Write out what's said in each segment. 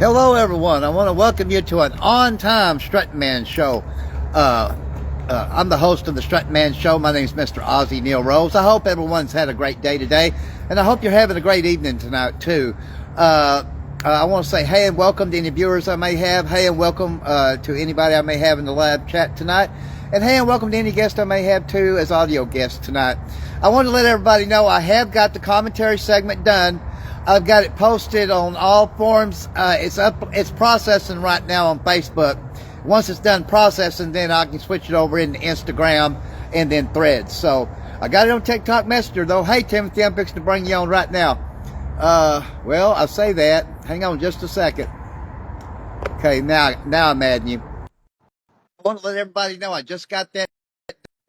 Hello, everyone. I want to welcome you to an on-time Strutting Man show. Uh, I'm the host of the Strutting Man show. My name is Mr. Ozzy Neil Rose. I hope everyone's had a great day today, and I hope you're having a great evening tonight, too. I want to say hey and welcome to any viewers I may have. Hey and welcome to anybody I may have in the live chat tonight. And hey and welcome to any guest I may have, too, as audio guests tonight. I want to let everybody know I have got the commentary segment done. I've got it posted on all forums. It's processing right now on Facebook. Once it's done processing, then I can switch it over into Instagram and then Threads. So I got it on TikTok Messenger though. Hey Timothy, I'm fixing to bring you on right now. Well, I say that. Hang on just a second. Okay, now I'm adding you. I want to let everybody know I just got that.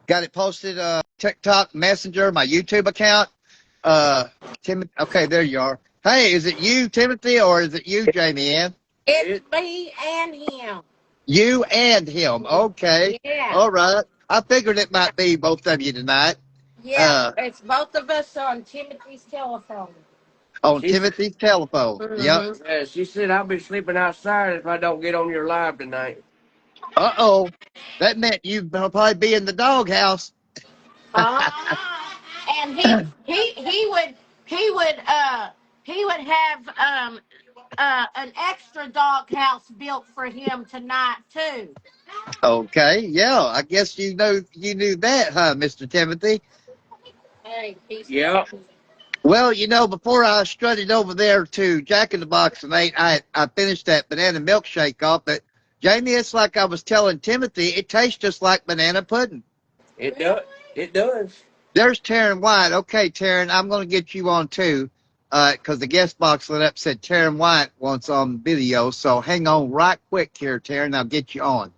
Got it posted TikTok Messenger, my YouTube account. Timothy. Okay, there you are. Hey, is it you, Timothy, or is it you, Jamie Ann? It's me and him. You and him. Okay. Yeah. All right. I figured it might be both of you tonight. Yeah, it's both of us on Timothy's telephone. On She, Timothy's telephone. Yep. she said, I'll be sleeping outside if I don't get on your live tonight. Uh-oh. That meant you'd probably be in the doghouse. And he would have an extra doghouse built for him tonight too. Okay. Yeah. I guess you knew that, huh, Mr. Timothy? Hey, Yep. Well, before I strutted over there to Jack in the Box and ate, I finished that banana milkshake off. But Jamie, it's like I was telling Timothy, it tastes just like banana pudding. It does. It does. There's Taryn White. Okay, Taryn, I'm going to get you on too, because the guest box lit up said Taryn White wants on video. So hang on right quick here, Taryn. I'll get you on.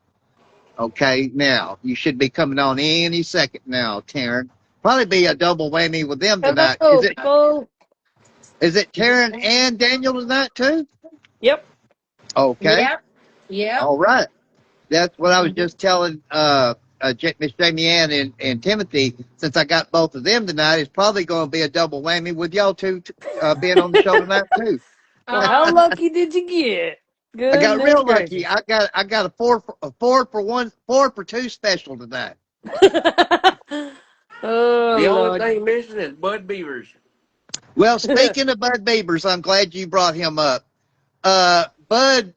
Okay, now you should be coming on any second now, Taryn. Probably be a double whammy with them tonight. Is it Taryn and Daniel tonight too? Yep. Okay. Yep. All right. That's what I was just telling Miss Jamie Ann and Timothy. Since I got both of them tonight, it's probably going to be a double whammy with y'all two being on the show tonight too. Well, how lucky did you get? I got Goodness real gracious. lucky. I got a four for two special tonight. Oh, The only Lord. thing missing is Bud Beavers. Well, speaking of Bud Beavers, I'm glad you brought him up. Bud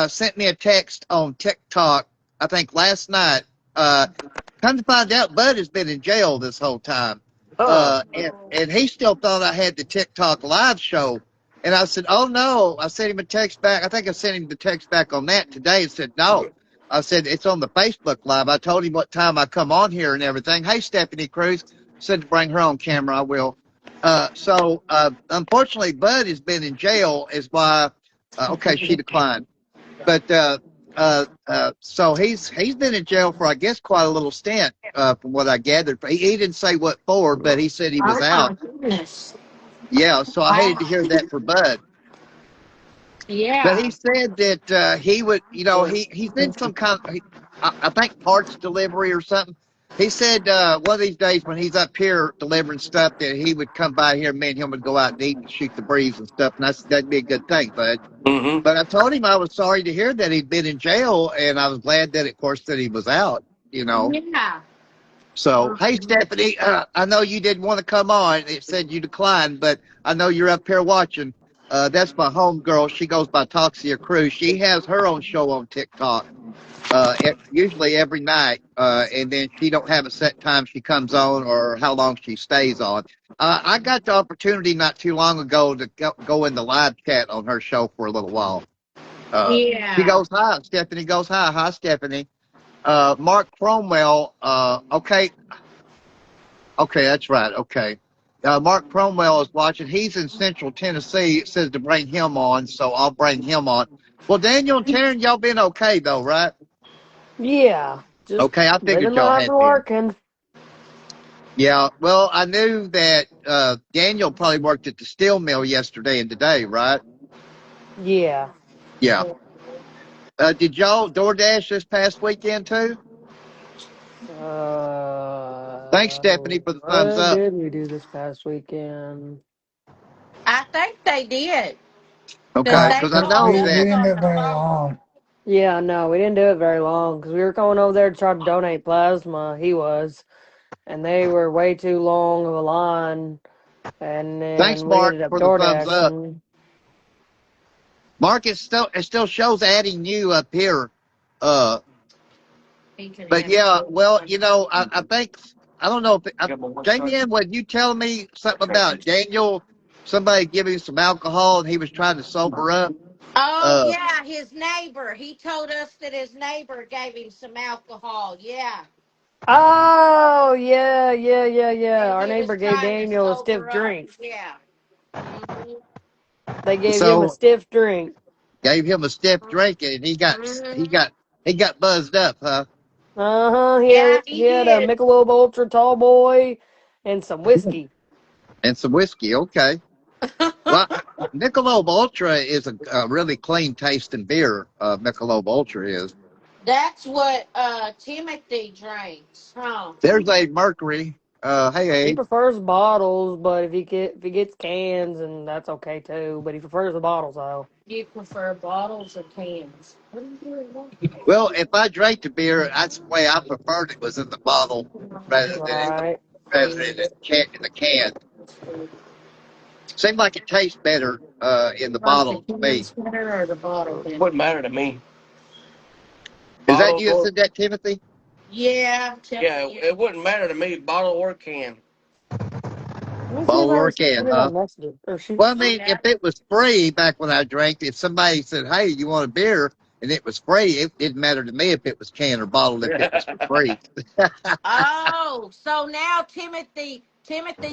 sent me a text on TikTok, I think last night. Come to find out, Bud has been in jail this whole time. And he still thought I had the TikTok live show. And I said, oh, no. I sent him a text back. I think I sent him the text back on that today and said, no. I said, it's on the Facebook Live. I told him what time I come on here and everything. Hey, Stephanie Cruz. Said to bring her on camera. I will. Unfortunately, Bud has been in jail is why, okay, she declined. But so he's been in jail for, I guess, quite a little stint, from what I gathered. He didn't say what for, but he said he was out. Goodness. Yeah, so I hated to hear that for Bud. But he said that he would, he's in some kind of, I think parts delivery or something. He said one of these days when he's up here delivering stuff that he would come by here and me and him would go out and eat and shoot the breeze and stuff. And I said that'd be a good thing, bud. Mm-hmm. But I told him I was sorry to hear that he'd been in jail, and I was glad that, of course, that he was out. Yeah. So, hey, Stephanie, I know you didn't want to come on. It said you declined, but I know you're up here watching. That's my homegirl. She goes by Toxia Cruz. She has her own show on TikTok, usually every night, and then she don't have a set time she comes on or how long she stays on. I got the opportunity not too long ago to go in the live chat on her show for a little while. She goes, hi. Stephanie goes, hi. Hi, Stephanie. Mark Cromwell, okay, that's right. Okay. Mark Cromwell is watching. He's in Central Tennessee. It says to bring him on, so I'll bring him on. Well, Daniel and Taryn, y'all been okay, though, right? Yeah. Just okay, I figured living y'all life had and been. working. Yeah, well, I knew that Daniel probably worked at the steel mill yesterday and today, right? Yeah. Yeah. Did y'all DoorDash this past weekend, too? Thanks, Stephanie, for the thumbs What up. did we do this past weekend? I think they did. Because Okay, Right. they because I were know all We up that. didn't do on it the very phone. long. Yeah, no, we didn't do it very long because we were going over there to try to donate plasma. He was, and they were way too long of a line, and Thanks, then we Mark, ended up for the door thumbs up. dashing. Mark, it still shows adding you up here. Uh, He can but have yeah, well, it. I think I don't know if Got my one Jamie, son. when you tell me something about Daniel, somebody giving him some alcohol and he was trying to sober up. Oh, Uh, yeah, his neighbor. He told us that his neighbor gave him some alcohol. Yeah. Oh, yeah, yeah, yeah, yeah. And Our he was neighbor gave trying to Daniel a stiff sober up. drink. Yeah. Mm-hmm. They gave him a so stiff drink. gave him a stiff drink and he Mm-hmm. got he got buzzed up, huh? Uh-huh. Yeah, He he had a did. Michelob Ultra Tall Boy and some whiskey. And some whiskey. Okay. Well, Michelob Ultra is a really clean tasting beer. Michelob Ultra is. That's what Timothy drinks, huh? There's a Mercury. Hey, He Abe. prefers bottles, but if he gets cans, and that's okay too. But he prefers the bottles though. You prefer bottles or cans? What are you doing? Well, if I drank the beer, that's the way I preferred it was in the bottle Right. rather than in the can. Seemed like it tastes better in the Like the bottle to me. can sweater or the bottle then? Wouldn't matter to me. Is that Bottle you that or said that, Timothy? Yeah, yeah, Timothy. it wouldn't matter to me. Bottle or can. Let me see if Bottle I or can, responded huh? on Messenger. Or shoot. Well, I mean, if Yeah. it was free back when I drank, if somebody said, "Hey, you want a beer?" and it was free, it didn't matter to me if it was can or bottle if it was for free. Oh, so now Timothy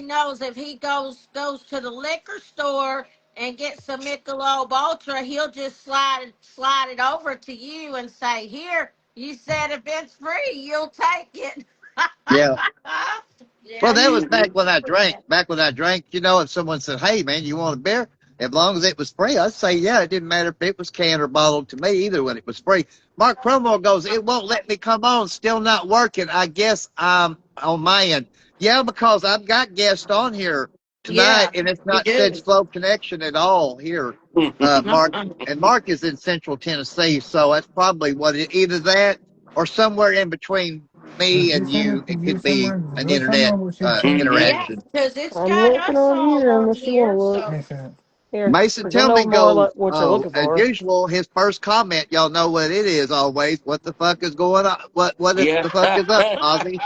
knows if he goes to the liquor store and gets some Michelob Ultra, he'll just slide it over to you and say, "Here, you said if it's free, you'll take it." Yeah. Well, Yeah, that he was back when I remembers drank. that. Back when I drank, if someone said, "Hey, man, you want a beer?" As long as it was free, I'd say, "Yeah." It didn't matter if it was canned or bottled to me either when it was free. Mark Cromwell goes, "It won't let me come on. Still not working. I guess I'm on my end." Yeah, because I've got guests on here tonight, Yeah, and it's you not said do. slow connection at all here. Mark Uh-uh. and Mark is in Central Tennessee, so that's probably what either that or somewhere in between me Did you and send you. it to It you could be somewhere? Did you an look somewhere? internet We should send it to Yeah, you. interaction. because it's I'm got looking us on all here on unless you want to here. look. So Yes, sir. Here, Mason, because I tell know me, more goes, like what you're looking as for. usual, his first comment, y'all know what it is always. What the fuck is going on? Yeah. The fuck is up, Ozzy?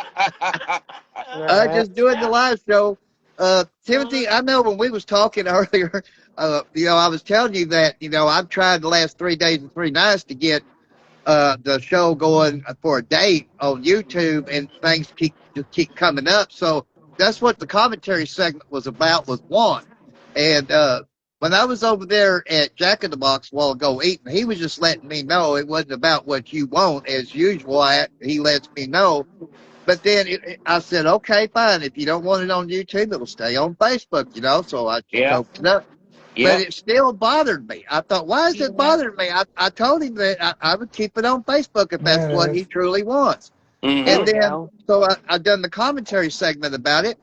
Alright. Just doing the yeah. live show. Timothy, I know when we was talking earlier, I was telling you that, I've tried the last 3 days and 3 nights to get the show going for a date on YouTube, and things keep coming up. So that's what the commentary segment was about. Was one, and when I was over there at Jack in the Box a while ago eating, he was just letting me know it wasn't about what you want as usual. He lets me know. But then I said, okay, fine. If you don't want it on YouTube, it'll stay on Facebook, So I Yeah. choked it up, but Yep. it still bothered me. I thought, why is it Yeah. bothering me? I told him that I would keep it on Facebook if Yeah, that's it what he is. truly wants. There And we Mm-hmm. then, go. so I done the commentary segment about it.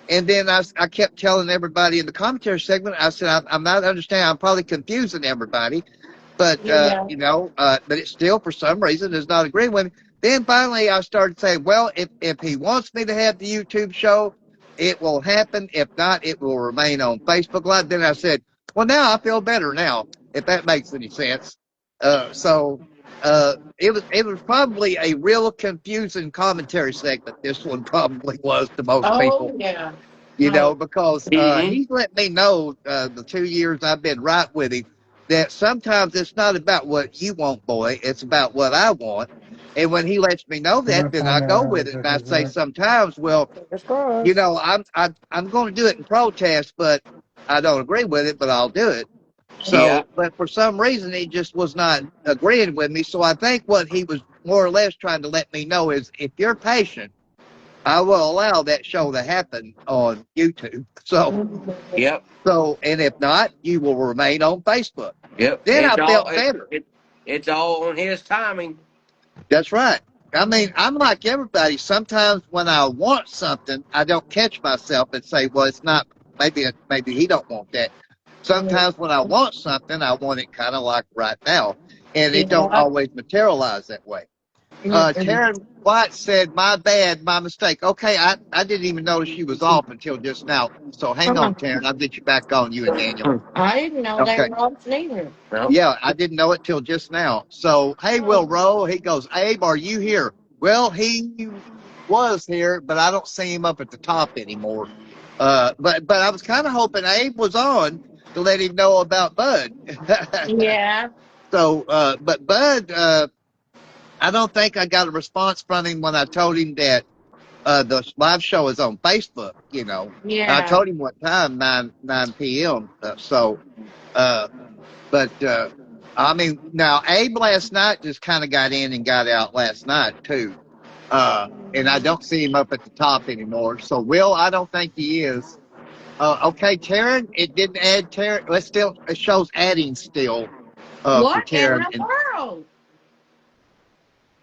And then I kept telling everybody in the commentary segment, I said, I'm not understanding. I'm probably confusing everybody, but, Yeah. but it still, for some reason, is not agreeing with me. Then finally, I started saying, well, if he wants me to have the YouTube show, it will happen. If not, it will remain on Facebook Live. Then I said, well, now I feel better now, if that makes any sense. It was probably a real confusing commentary segment. This one probably was to most people, Oh yeah. Oh. because Mm-hmm. he's let me know the 2 years I've been right with him that sometimes it's not about what you want, boy. It's about what I want. And when he lets me know I'm that, gonna then find I that go out with it. real And I quick, say sir. sometimes, well, Fingers crossed. I'm going to do it in protest, but I don't agree with it, but I'll do it. Yeah. But for some reason, he just was not agreeing with me. So I think what he was more or less trying to let me know is if you're patient, I will allow that show to happen on YouTube. Yep. And if not, you will remain on Facebook. Yep. Then I felt better. It's all on his timing. That's right. I mean, I'm like everybody. Sometimes when I want something, I don't catch myself and say, "Well, it's not. Maybe he don't want that." Sometimes when I want something, I want it kind of like right now, and it don't Yeah. always materialize that way. Mm-mm. Taryn White said, "My bad, my mistake." Okay, I didn't even notice she was off until just now. So hang on, Taryn. I'll get you back on, you and Daniel. I didn't know they Okay. were off neither. No. Yeah, I didn't know it till just now. So, hey, Will Rowe, he goes, Abe, are you here? Well, he was here, but I don't see him up at the top anymore. But I was kind of hoping Abe was on to let him know about Bud. Yeah. So, but Bud, I don't think I got a response from him when I told him that the live show is on Facebook. I Yeah. told him what time, 9 p.m. But I mean, now Abe last night just kind of got in and got out last night too. And I don't see him up at the top anymore. So Will, I don't think he is. Okay, Taryn, it didn't add Taryn. It shows adding still for What in Taryn. the And world?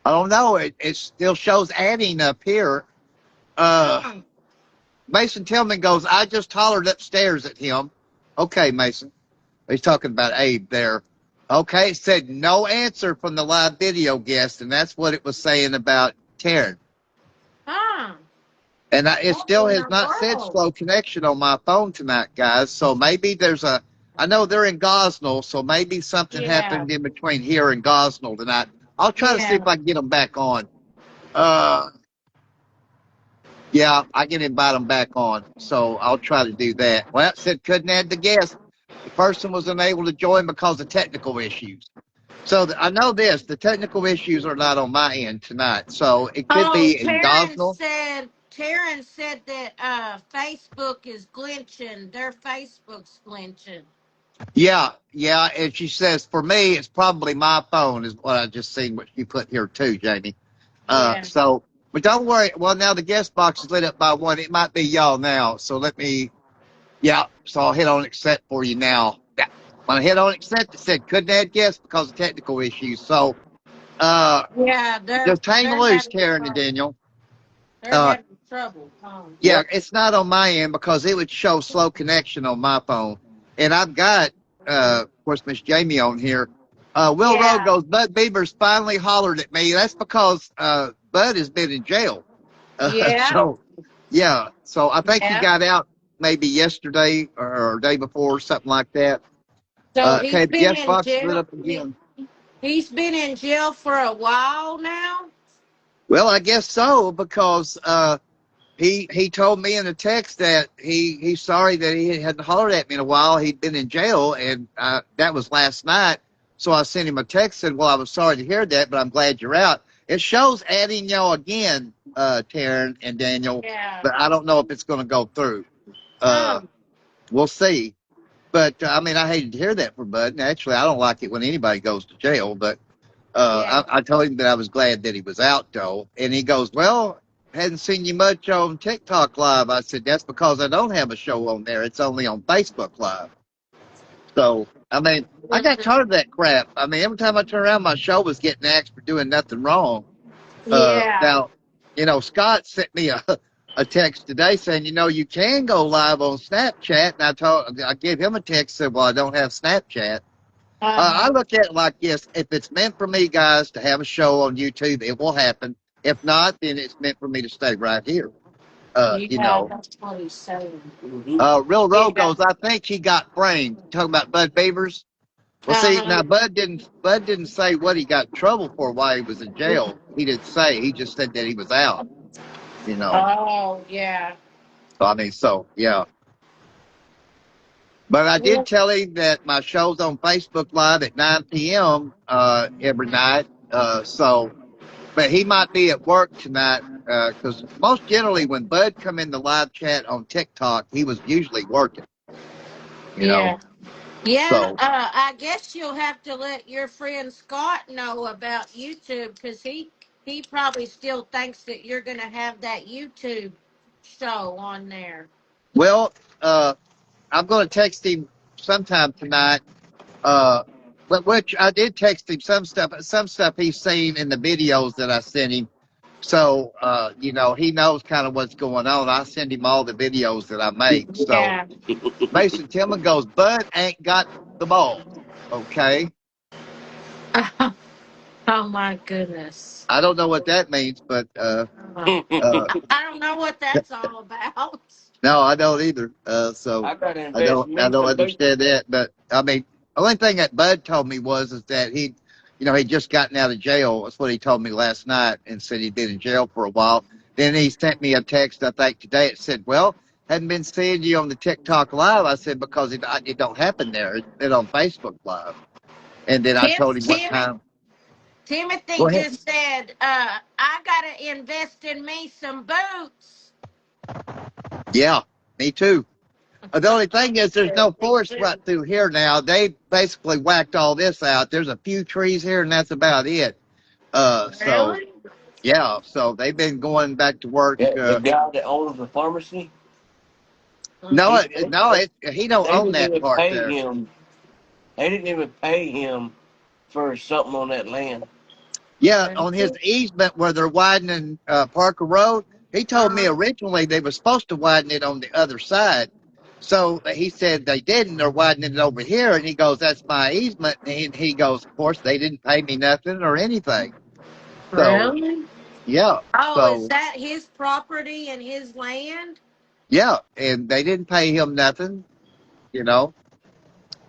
I don't know. It still shows adding up here. Mason Tillman goes, I just hollered upstairs at him. Okay, Mason. He's talking about Abe there. Okay, it said no answer from the live video guest, and that's what it was saying about Taryn. Huh? And it What still in has the not said world? slow connection on my phone tonight, guys. So maybe I know they're in Gosnell, so maybe something Yeah. happened in between here and Gosnell tonight. I'll try to see Yeah. if I can get them back on. Uh, yeah, I can invite them back on. So I'll try to do that. Well, it said couldn't add the guest. The person was unable to join because of technical issues. So I know this: the technical issues are not on my end tonight. So it could Oh, be in Gosnell. Taryn said that Facebook is glitching. Their Facebook's glitching. Yeah, yeah. And she says for me, it's probably my phone is what I just seen what you put here too, Jamie. Yeah. But don't worry. Well, now the guest box is lit up by one. It might be y'all now. So yeah. So I'll hit on accept for you now. Yeah. When I hit on accept, it said couldn't add guests because of technical issues. So uh, Yeah, just hang they're loose, having Karen and trouble. Daniel. They're Uh, having trouble. Oh. Yeah, Yep. it's not on my end because it would show slow connection on my phone. And I've got, of course, Miss Jamie on here. Will Rowe Yeah. goes, Bud Beavers finally hollered at me. That's because Bud has been in jail. Yeah. So, yeah. So I think he Yeah. got out maybe yesterday or day before, something like that. So Okay, he's the been guest in box is lit jail. up again. He's been in jail for a while now. Well, I guess so because he told me in a text that he's sorry that he hadn't hollered at me in a while. He'd been in jail, and that was last night. So I sent him a text and said, "Well, I was sorry to hear that, but I'm glad you're out." It shows adding y'all again, Taryn and Daniel, Yeah. but I don't know if it's going to go through. Huh. Uh, we'll see. But I mean, I hated to hear that for Bud. And actually, I don't like it when anybody goes to jail, but Yeah. I told him that I was glad that he was out, though. And he goes, Well, hadn't seen you much on TikTok Live. I said, That's because I don't have a show on there. It's only on Facebook Live. So, I mean, I got tired of that crap. I mean, every time I turn around, my show was getting axed for doing nothing wrong. Yeah. Now, Scott sent me a text today saying, you can go live on Snapchat. And I gave him a text, said, Well, I don't have Snapchat. I Uh-huh. look at it like this. If it's meant for me, guys, to have a show on YouTube, it will happen. If not, then it's meant for me to stay right here. Uh, you Yeah, know, that's what he's saying. Real Roe Yeah. goes, I think he got framed. Talking about Bud Beavers. Well, see, Uh-huh. now Bud didn't say what he got in trouble for while he was in jail. He didn't say. He just said that he was out, you know. Oh, yeah. So, I mean, so, yeah. But I Yeah. did tell him that my show's on Facebook Live at 9 p.m. Every night. But he might be at work tonight because most generally when Bud come in the live chat on TikTok, he was usually working, you know. Yeah. Yeah, So, I guess you'll have to let your friend Scott know about YouTube because he probably still thinks that you're going to have that YouTube show on there. well, I'm going to text him sometime tonight. Uh, but which I did text him some stuff he's seen in the videos that I sent him. So, he knows kind of what's going on. I send him all the videos that I make. So Yeah. Mason Tillman goes, Bud ain't got the ball. Okay. Oh my goodness. I don't know what that means, but uh, I don't know what that's all about. no, I don't either. So I gotta I invest don't, in I me don't some boots. understand that. But I mean, the only thing that Bud told me is that he'd just gotten out of jail. That's what he told me last night, and said he'd been in jail for a while. Then he sent me a text, I think today. It said, "Well, hadn't been seeing you on the TikTok live." I said because it don't happen there. It's on Facebook Live. And then I Tim, told him what Tim, time. Timothy Go ahead. just said, I gotta invest in me some boots. Yeah, me too. The only thing is, there's Yeah, no me forest right too. through here now. They basically whacked all this out. There's a few trees here, and that's about it. So Really? yeah, so they've been going back to work. Yeah, the guy that owns the pharmacy, No, he he don't they own didn't that even part pay there. him. They didn't even pay him for something on that land. Yeah, on his Really? easement where they're widening Parker Road, he told me Uh-huh. originally they were supposed to widen it on the other side. So he said they didn't. They're widening it over here, and he goes, "That's my easement." And he goes, "Of course, they didn't pay me nothing or anything." So Really? yeah, Oh, is so that his property and his land? yeah, and they didn't pay him nothing. You know,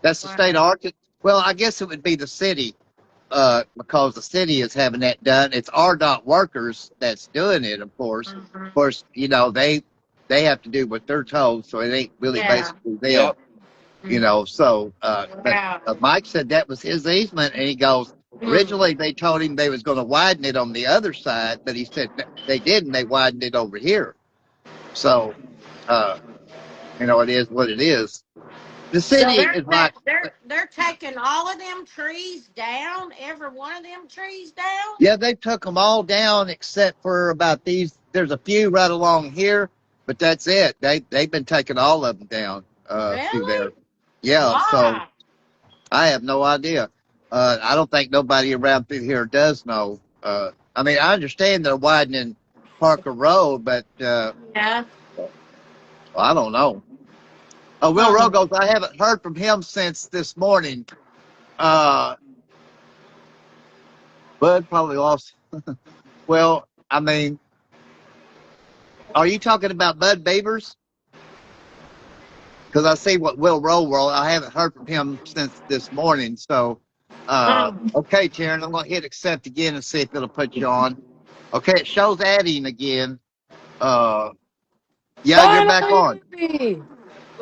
that's the state of Wow. Arkansas. Well, I guess it would be the city, because the city is having that done. It's RDOT workers that's doing it, of course. Uh-huh. Of course, they have to do what they're told, so it ain't really Yeah. basically them. Yep. So but Wow. Mike said that was his easement, and he goes, Mm. originally they told him they was going to widen it on the other side, but he said they didn't. They widened it over here. So uh, it is what it is. The So city is like, they're taking all of them trees down, every one of them trees down? yeah, they took them all down except for about these. There's a few right along here, but that's it. They've been taking all of them down through there. Really? Yeah, so Why? I have no idea. I don't think nobody around through here does know. I mean, I understand they're widening Parker Road, but Yeah. I don't know. Will Huh. Rogos, I haven't heard from him since this morning. Uh, Bud probably lost. Well, I mean, are you talking about Bud Beavers? Because I see what Will Roll. I haven't heard from him since this morning. So, okay, Taryn, I'm going to hit accept again and see if it'll put you on. Okay, it shows adding again. Uh, yeah, you're back on. Finally!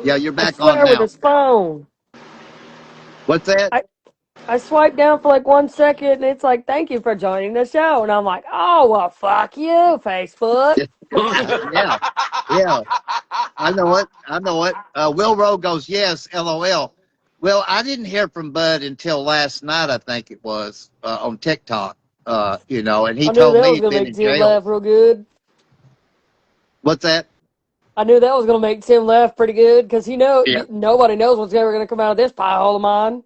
Yeah, you're I back on swear with now. his phone. What's that? I, I swiped down for like 1 second and it's like, thank you for joining the show. And I'm like, oh, well, fuck you, Facebook. Yeah, yeah. I know it. I know it. Will Rowe goes, yes, LOL. Well, I didn't hear from Bud until last night, I think it was, on TikTok. And he I knew told that me was he'd going to been make in Tim jail. laugh real good. What's that? I knew that was going to make Tim laugh pretty good because Yeah. nobody knows what's ever going to come out of this pie hole of mine.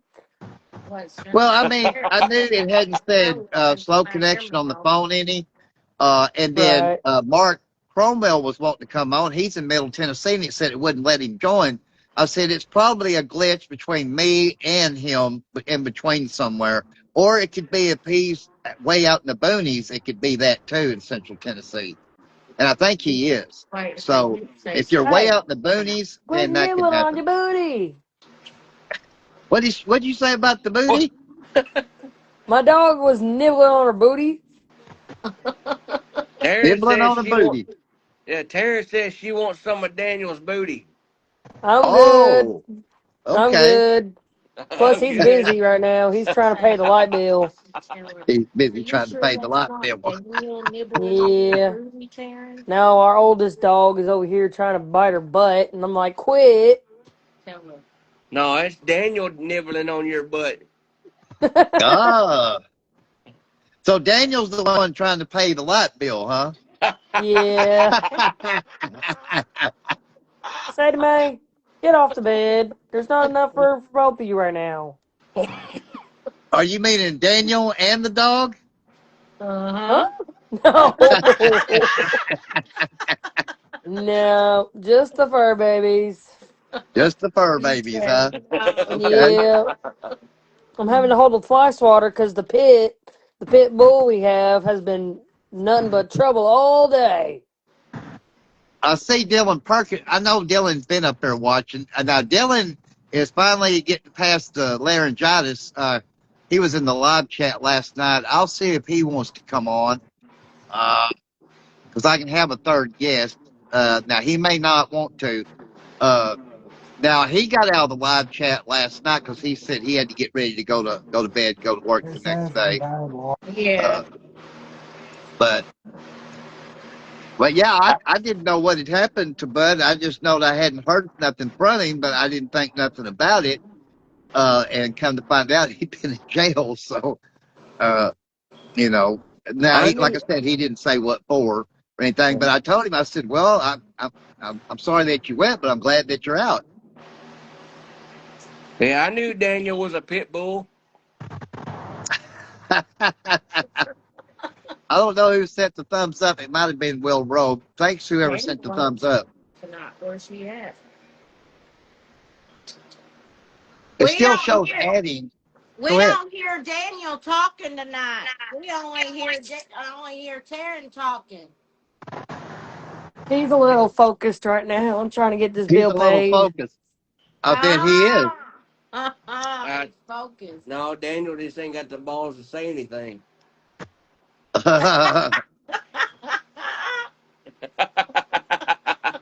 Well, I mean, I knew it hadn't said slow connection on the phone any. And then Right. Mark Cromwell was wanting to come on. He's in Middle Tennessee, and he said it wouldn't let him join. I said it's probably a glitch between me and him in between somewhere. Or it could be if he's way out in the boonies, it could be that too in Central Tennessee. And I think he is. Wait, so So you say if you're way Hey, out in the boonies, quit then that can nibbling on happen. your booty. What'd you say about the booty? My dog was nibbling on her booty. Tara Nibbling says on a she wants. booty. Yeah, Tara says she wants some of Daniel's booty. I'm good. Oh, I'm okay. good. Plus, I'm he's good. busy right now. He's trying to pay the light bill. He's are busy you trying to sure pay the that's light not bill. Daniel nibbling on your Yeah. booty, Taryn? Now our oldest dog is over here trying to bite her butt, and I'm like, quit. Tell her. No, it's Daniel nibbling on your butt. Ah. So Daniel's the one trying to pay the light bill, huh? Yeah. Say to May, get off the bed. There's not enough room for both of you right now. Are you meaning Daniel and the dog? Uh Huh? huh. No. No, just the fur babies. Just the fur babies, huh? Oh, Okay. Yeah. I'm having to hold a fly swatter because the pit bull we have has been nothing but trouble all day. I see Dylan Perkins. I know Dylan's been up there watching. Now Dylan is finally getting past the laryngitis. He was in the live chat last night. I'll see if he wants to come on because I can have a third guest. Now he may not want to. Uh, Now he got out of the live chat last night because he said he had to get ready to go to bed, go to work the next day. yeah. Uh, but But yeah, I didn't know what had happened to Bud. I just know that I hadn't heard nothing from him, but I didn't think nothing about it. And come to find out, he'd been in jail. So, uh, now I he, like I knew. said, he didn't say what for or anything. But I told him, I said, well, I'm sorry that you went, but I'm glad that you're out. Yeah, I knew Daniel was a pit bull. I don't know who sent the thumbs up. It might have been Will Rowe. Thanks, whoever sent the thumbs up. Tonight, where's she at? It We still don't shows hear. adding. We Go ahead. don't hear Daniel talking tonight. We only hear Taryn talking. He's a little focused right now. I'm trying to get this He's bill a little paid. focused. I bet he is. Ah, he's focused. No, Daniel just ain't got the balls to say anything.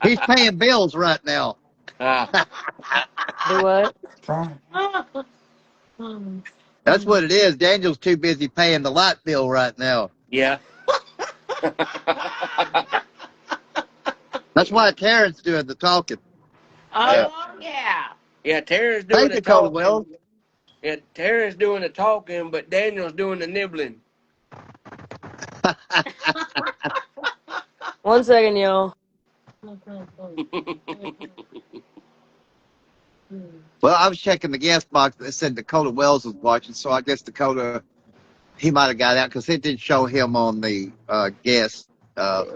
He's paying bills right now. Ah, Do what? That's what it is. Daniel's too busy paying the light bill right now. yeah. That's why Terrence doing the talking. Uh, Oh yeah. Yeah, Terry's doing Thank the you, Coda talking. Wells. Yeah, Terry's doing the talking, but Daniel's doing the nibbling. 1 second, y'all. Well, I was checking the guest box that said Dakota Wells was watching, so I guess Dakota, he might have got out because it didn't show him on the guest. Now,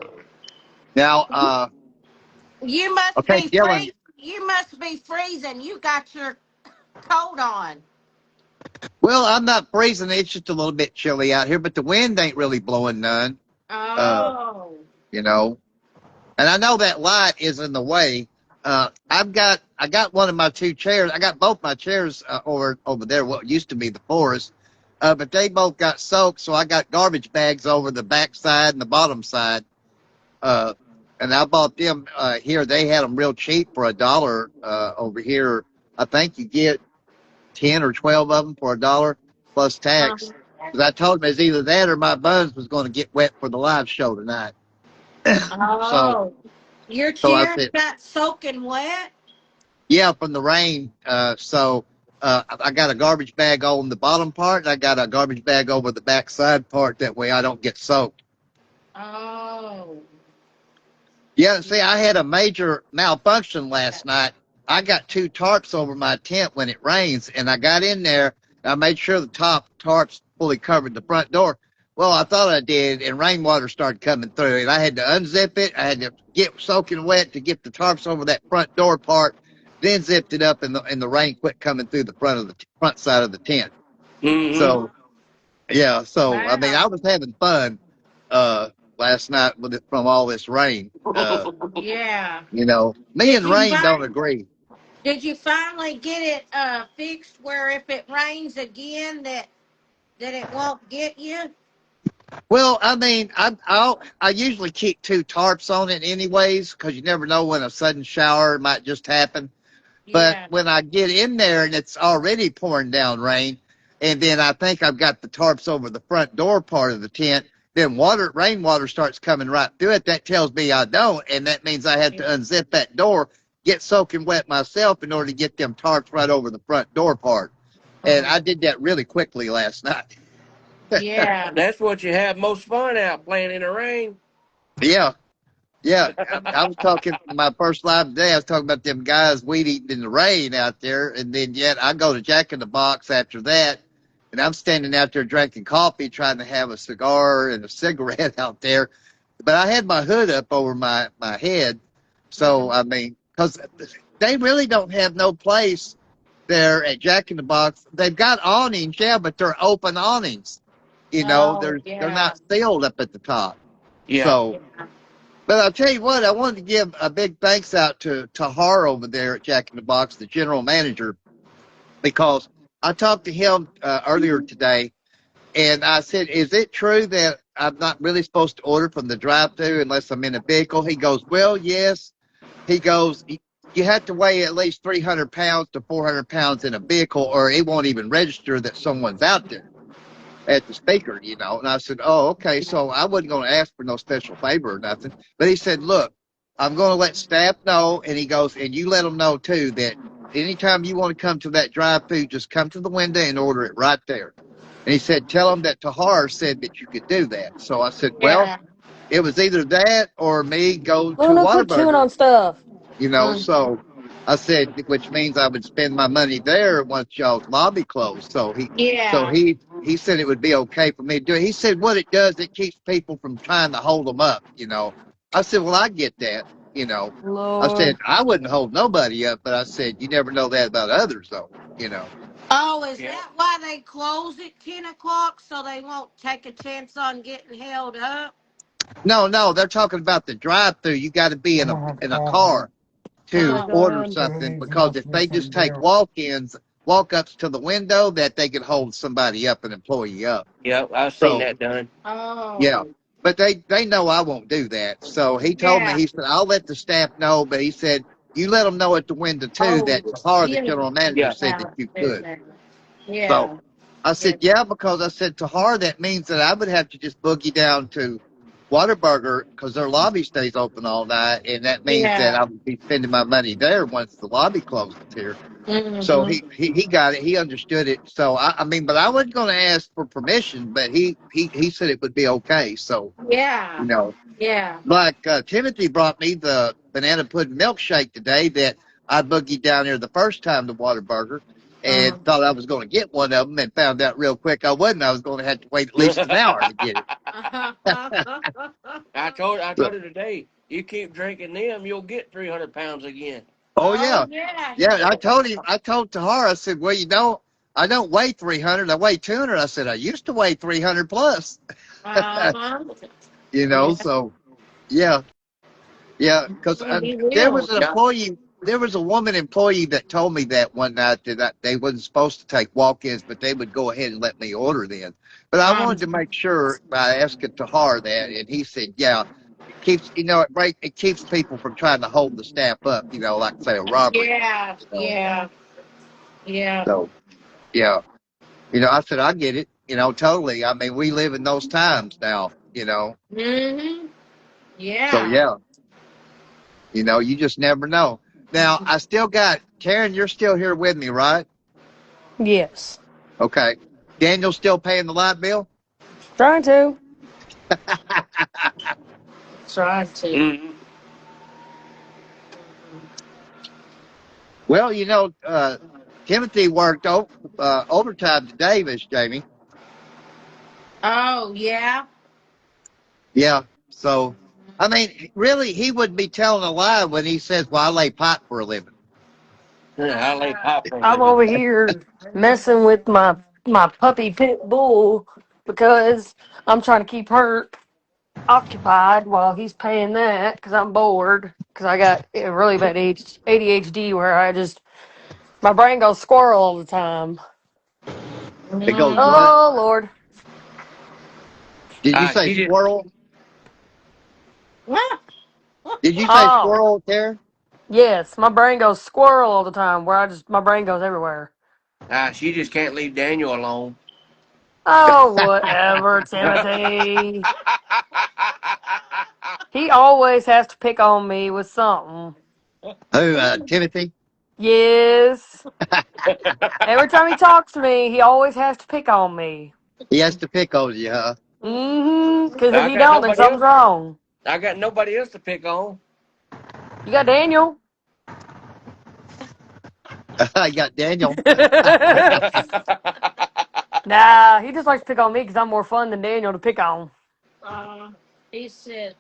You must okay, be Dylan. free. You must be freezing. You got your coat on. Well, I'm not freezing. It's just a little bit chilly out here, but the wind ain't really blowing none. Uh, Oh. you know, and I know that light is in the way. I got one of my two chairs. I got both my chairs over there. What used to be the forest, but they both got soaked. So I got garbage bags over the back side and the bottom side. Uh, and I bought them here. They had them real cheap for $1 over here. I think you get 10 or 12 of them for $1 plus tax. Because I told them it's either that or my buns was going to get wet for the live show tonight. So Oh. Your so I chair said, got soaking wet? yeah, from the rain. I got a garbage bag on the bottom part, and I got a garbage bag over the back side part. That way, I don't get soaked. Oh. Yeah, see, I had a major malfunction last night. I got two tarps over my tent when it rains, and I got in there. And I made sure the top tarps fully covered the front door. Well, I thought I did, and rainwater started coming through, and I had to unzip it. I had to get soaking wet to get the tarps over that front door part, then zipped it up, and the rain quit coming through the front side of the tent. Mm-hmm. So yeah, so I mean, Wow. I was having fun uh, last night with it from all this rain. Yeah. Me Did and you rain don't find agree. did you finally get it fixed where if it rains again that it won't get you? Well, I mean, I usually keep two tarps on it anyways because you never know when a sudden shower might just happen. But Yeah. when I get in there and it's already pouring down rain, and then I think I've got the tarps over the front door part of the tent, then rainwater starts coming right through it. That tells me I don't, and that means I have to unzip that door, get soaking wet myself in order to get them tarps right over the front door part. And I did that really quickly last night. Yeah. That's what you have most fun out playing in the rain. Yeah, yeah. I was talking my first live today. I was talking about them guys weed eating in the rain out there, and then yet I go to Jack in the Box after that, and I'm standing out there drinking coffee, trying to have a cigar and a cigarette out there. But I had my hood up over my head. So, Mhm. I mean, because they really don't have no place there at Jack in the Box. They've got awnings, yeah, but they're open awnings. Oh, They're yeah. not sealed up at the top. Yeah. So, but I'll tell you what, I wanted to give a big thanks out to Tahar over there at Jack in the Box, the general manager, because I talked to him earlier today, and I said, "Is it true that I'm not really supposed to order from the drive-thru unless I'm in a vehicle?" He goes, "Well, yes." He goes, "You have to weigh at least 300 pounds to 400 pounds in a vehicle, or it won't even register that someone's out there at the speaker. And I said, "Oh, okay." So I wasn't going to ask for no special favor or nothing. But he said, "Look, I'm going to let staff know." And he goes, "And you let them know too that anytime you want to come to that drive-through, just come to the window and order it right there." And he said, "Tell them that Tahar said that you could do that." So I said, "Well, Yeah. it was either that or me go to Luna, quit chewing Whataburger." on stuff. Mm. So I said, which means I would spend my money there once y'all's lobby closed. So Yeah. he said it would be okay for me to do it. He said what it does, it keeps people from trying to hold them up. I said, well, I get that. I said Lord. I wouldn't hold nobody up, but I said you never know that about others, though. Oh, is Yeah. that why they close at 10 o'clock so they won't take a chance on getting held up? No, no, they're talking about the drive-through. You got to be I'm in a gonna have in a coffee. car to Sit Oh, order down, something please, and because offer if me they some just take beer. walk-ins, walk-ups to the window, that they could hold somebody up, an employee up. Yep. I've seen So that done. yeah, oh, but they know I won't do that. So he told me, yeah. he said, I'll let the staff know, but he said, you let them know at the window too Oh, that Tahar, the yeah. general manager, Yeah. said that you could. So Yeah. I Yeah. said, yeah, because I said, Tahar, that means that I would have to just boogie down to Whataburger because their lobby stays open all night. And that means that Yeah. I would be spending my money there once the lobby closes here. So Mm-hmm. he got it. He understood it. So I mean, but I wasn't going to ask for permission, but he said it would be okay. So, you Yeah. know, Yeah. like Timothy brought me the banana pudding milkshake today that I boogied down there the first time to Whataburger and Um, thought I was going to get one of them and found out real quick I wasn't. I was going to have to wait at least an hour to get it. I told So, her today. You keep drinking them, you'll get 300 pounds again. oh oh yeah, yeah, he yeah. I did. told him. I told Tahar. I said, well, I don't weigh 300. I weigh 200. I said I used to weigh 300 plus. Uh-huh. Yeah. So yeah. Yeah, because He there was will. an Yeah. employee, there was a woman employee that told me that one night that they wasn't supposed to take walk-ins, but they would go ahead and let me order then. But I Um, wanted to make sure by asking Tahar that, and he said, yeah, it keeps, it keeps people from trying to hold the staff up, like say a robbery. yeah. You know, Yeah. Yeah. so yeah, I said I get it, totally. I mean, we live in those times now. Mm-hmm. So Yeah. yeah. You just never know. Now, I still got Karen. You're still here with me, right? Yes. Okay. Daniel's still paying the light bill. Trying to. Try to. Hmm. Well, Timothy worked overtime today, Miss Jamie. Oh yeah. Yeah. So, I mean, really, he would be telling a lie when he says, "Well, I lay pipe for a living." I lay pipe for a I'm living. over here messing with my puppy pit bull because I'm trying to keep her occupied while he's paying that because I'm bored because I got a really bad ADHD where my brain goes squirrel all the time. It goes what? Mm-hmm. Oh Lord. Did you say She just squirrel? Did you say Oh squirrel, Karen? yes, my brain goes squirrel all the time where my brain goes everywhere. she just can't leave Daniel alone. Oh whatever, Timothy. He always has to pick on me with something. Who? Timothy. Yes. Every time he talks to me, he always has to pick on me. He has to pick on you, huh? Because if I you got don't, then nobody else. something's wrong. I got nobody else to pick on. You got Daniel. I got Daniel. Nah, he just likes to pick on me because I'm more fun than Daniel to pick on. Uh, he says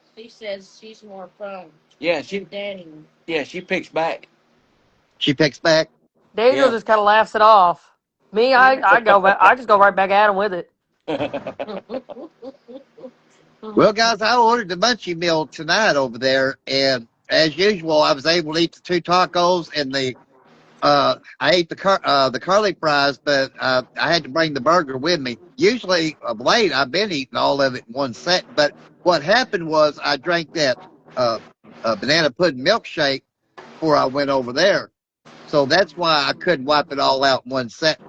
she's more fun Yeah, than Danny. she picks back. She picks back. Daniel Yeah. just kind of laughs it off. Me, I go back. I just go right back at him with it. Well, guys, I ordered the munchie meal tonight over there, and as usual, I was able to eat the 2 tacos and I ate the curly fries, but I had to bring the burger with me. Usually, of late, I've been eating all of it in one set. But what happened was I drank that uh, banana pudding milkshake before I went over there, so that's why I couldn't wipe it all out in one set.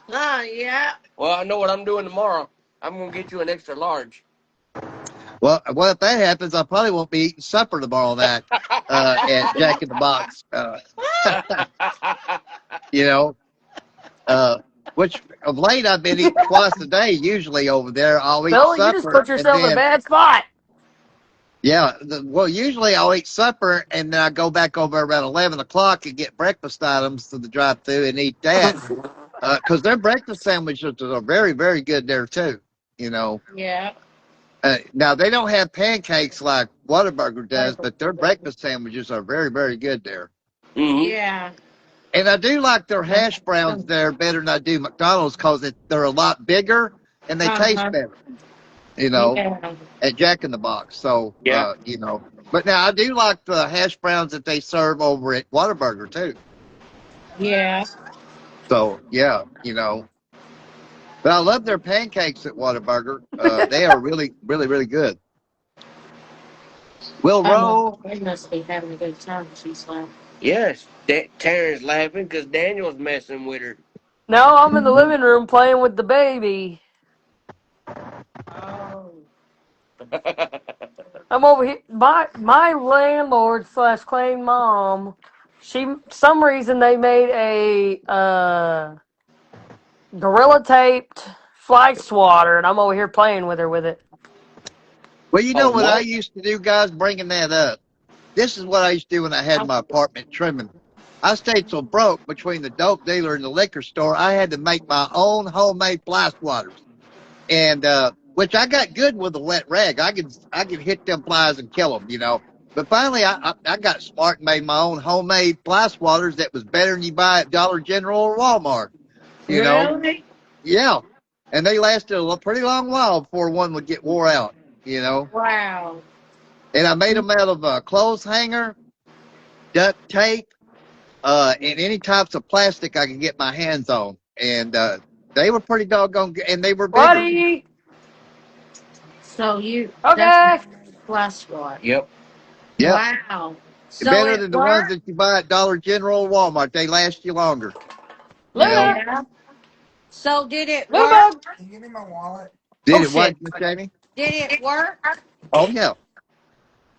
Yeah. Well, I know what I'm doing tomorrow. I'm gonna get you an extra large. Well, if that happens, I probably won't be eating supper tomorrow night at Jack in the Box. You know, uh, which of late I've been eating twice a day. Usually over there, I'll eat Billy, you just supper put and yourself in a then bad spot. yeah, well, usually I'll eat supper and then I go back over around 11 o'clock and get breakfast items to the drive-through and eat that because their breakfast sandwiches are very, very good there too. You know, Yeah. now they don't have pancakes like Whataburger does, but their breakfast sandwiches are very, very good there. Mm-hmm. Yeah. And I do like their hash browns there better than I do McDonald's because they're a lot bigger and they taste Uh-huh. better. You know, Yeah. at Jack in the Box. So, Yeah. but now I do like the hash browns that they serve over at Whataburger too. Yeah. So, yeah, but I love their pancakes at Whataburger. They are really, really, really good. Will I know. Rowe, They must be having a good time. She's like, Yes. Taryn's laughing because Daniel's messing with her. No, I'm in the living room playing with the baby. oh. I'm over here. My landlord slash claim mom. Some reason they made a gorilla taped fly swatter, and I'm over here playing with her with it. well, you know Oh what I no. used to do, guys, bringing that up. This is what I used to do when I had my apartment trimming. I stayed so broke between the dope dealer and the liquor store, I had to make my own homemade fly swatters. And which I got good with a wet rag. I could hit them flies and kill them. But finally, I got smart and made my own homemade fly swatters that was better than you buy at Dollar General or Walmart. You know, Really? yeah, and they lasted a pretty long while before one would get wore out. You know, Wow. and I made them out of a clothes hanger, duct tape, and any types of plastic I could get my hands on, and they were pretty doggone good, and they were bigger. Buddy, So that's okay, plus what? Yep. Yeah. Wow. So Better it than the ones worked? that you buy at Dollar General or Walmart. They last you longer. You know, Luna, Yeah. So did it work? Luna. did Oh it what, shit! Miss Jamie? Did it work? Oh yeah,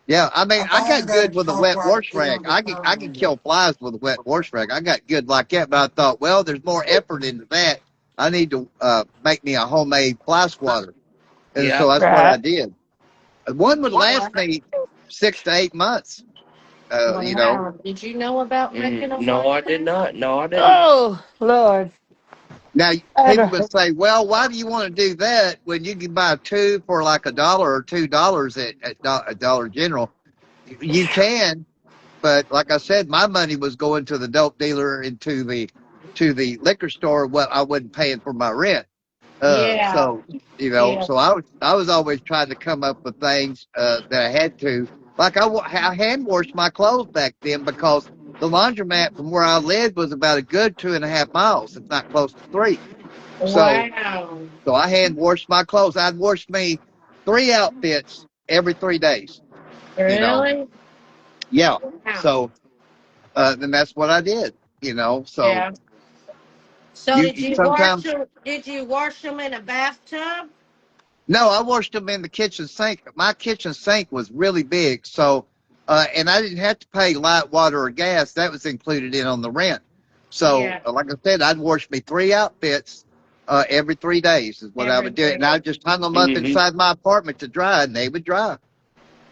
yeah. I mean, I got good with a wet wash rag. I can kill flies with a wet wash rag. I got good like that. But I thought, well, there's more effort into that. I need to make me a homemade fly swatter, and Yeah. so that's what I Right. did. One would Wow. last me 6 to 8 months. You know, Wow. Did you know about making a No, I did flash? not. No, I didn't. Oh Lord. now people And, would say, well, why do you want to do that when you can buy two for like $1 or $2 at Dollar General? You can, but like I said, my money was going to the dope dealer and to the liquor store. What I wasn't paying for my rent. Yeah. So Yeah. so I was always trying to come up with things that I had to. Like I hand washed my clothes back then because the laundromat from where I lived was about a good 2.5 miles, if not close to three. So Wow. so I hand washed my clothes. I'd wash me 3 outfits every 3 days. You know, Really? yeah. Wow. So then that's what I did. So Yeah. So you, did you you wash sometimes them? Did you wash them in a bathtub? no, I washed them in the kitchen sink. My kitchen sink was really big, so and I didn't have to pay light water or gas. That was included in on the rent. So Yeah. like I said, I'd wash me 3 outfits every 3 days is what I Every would do, and day. I'd just hang them up Mm-hmm. inside my apartment to dry, and they would dry.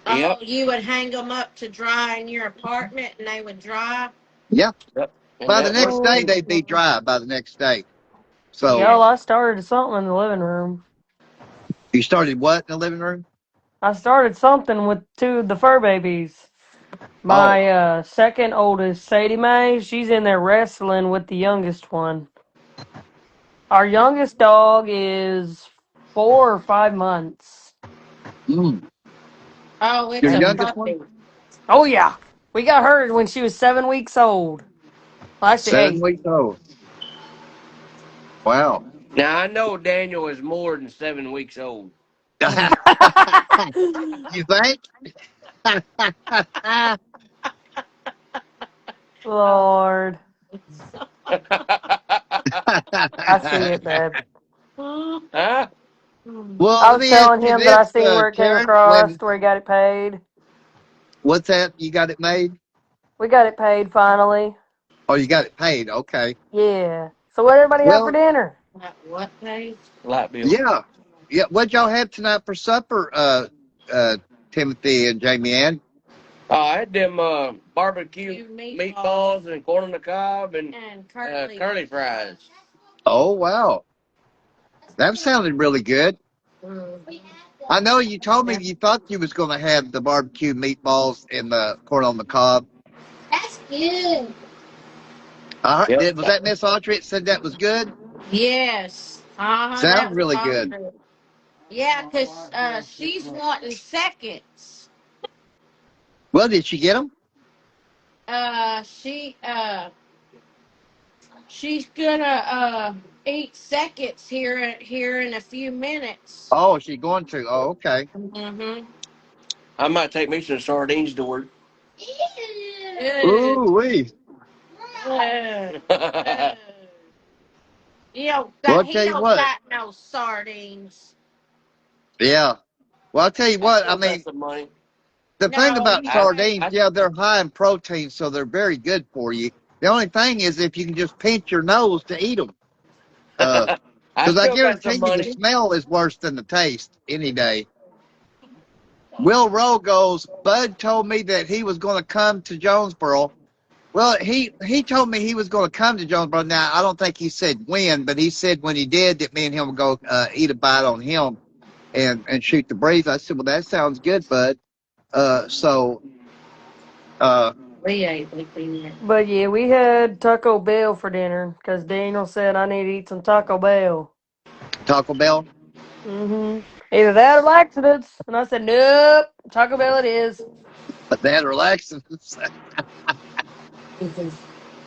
Oh, Yep. you would hang them up to dry in your apartment, and they would dry. Yeah. Yep. And By the that next worked day, Oh, too. they'd be dry. By the next day. So Yeah. Y'all, I started something in the living room. you started what in the living room? I started something with two of the fur babies. Oh, My second oldest, Sadie Mae, she's in there wrestling with the youngest one. Our youngest dog is 4 or 5 months. mm. Oh, Your it's a And youngest one? puppy. oh yeah, we got her when she was 7 weeks old. Well, actually 8. 7 weeks old. Wow. Now I know Daniel is more than 7 weeks old. You think? Lord, I see it, babe. Huh? Well, I let was me ask telling you him that I this, seen where it came Karen. across, where he got it paid. What's that? You got it made? We got it paid finally. Oh, you got it paid. Okay. Yeah. So what everybody have for Well, dinner? What page? Light bill. yeah. Yeah. What'd y'all have tonight for supper, Timothy and Jamie Ann? I had them barbecue Few meatballs and corn on the cob and and curly fries. Oh, wow. That sounded really good. Mm. I know you told me Yeah. you thought you was going to have the barbecue meatballs and the corn on the cob. That's good. I heard, Yep. was that Miss Audrey that said that was good? Yes. Uh-huh. That Sounds was really good. awesome. Yeah, because she's wanting seconds. Well, did she get them? She's gonna eat seconds here in a few minutes. Oh, she going to. Oh, okay. Mm-hmm. I might take me some sardines to work. Ew. Ooh, wee. Ew. Well, I'll He tell you don't what. got no sardines. Yeah. Well, I'll tell you I what. I still got mean, some money. the thing No, about he's I, sardines, straight. I yeah, they're high in protein, so they're very good for you. The only thing is if you can just pinch your nose to eat them. I Because I still got some guarantee you the money. smell is worse than the taste any day. Will Rowe goes, Bud told me that he was going to come to Jonesboro. Well, he told me he was going to come to Jonesboro. Now, I don't think he said when, but he said when he did that me and him would go eat a bite on him and shoot the breeze. I said, well, that sounds good, Bud. So, uh, We ain't looking yet. But yeah, we had Taco Bell for dinner because Daniel said I need to eat some Taco Bell. Taco Bell, Either that or laxatives. And I said, nope, Taco Bell it is. but that relaxing.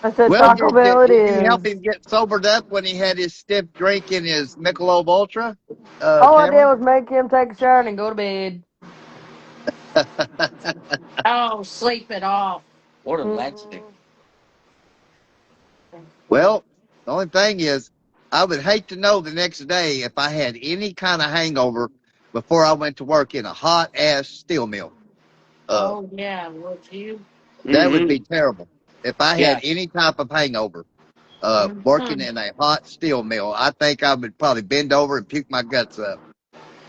I said, Well, Taco Bell it did you help is. him get sobered up when he had his stiff drink in his Michelob Ultra, All I did Cameron? was make him take a shower and go to bed. Oh, sleep it off. What a laxative. Mm-hmm. Well, the only thing is, I would hate to know the next day if I had any kind of hangover before I went to work in a hot ass steel mill. Uh, Oh yeah, would you? that would Mm-hmm. be terrible. If I had Yeah. any type of hangover, working Mm-hmm. in a hot steel mill, I think I would probably bend over and puke my guts up.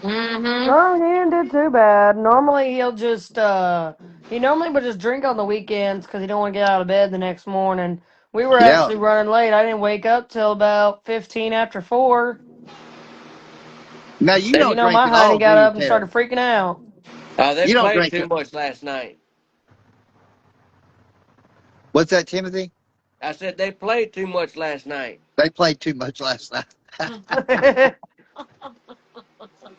Mm-hmm. No, he didn't do too bad. Normally he'll just he normally would just drink on the weekends because he don't want to get out of bed the next morning. We were Yeah. actually running late. I didn't wake up till about 15 after 4. Now you Cause you don't know drink my at honey all, do got you, up and Karen? started freaking out. They You don't played drink too it. much last night. What's that, Timothy? I said they played too much last night. They played too much last night.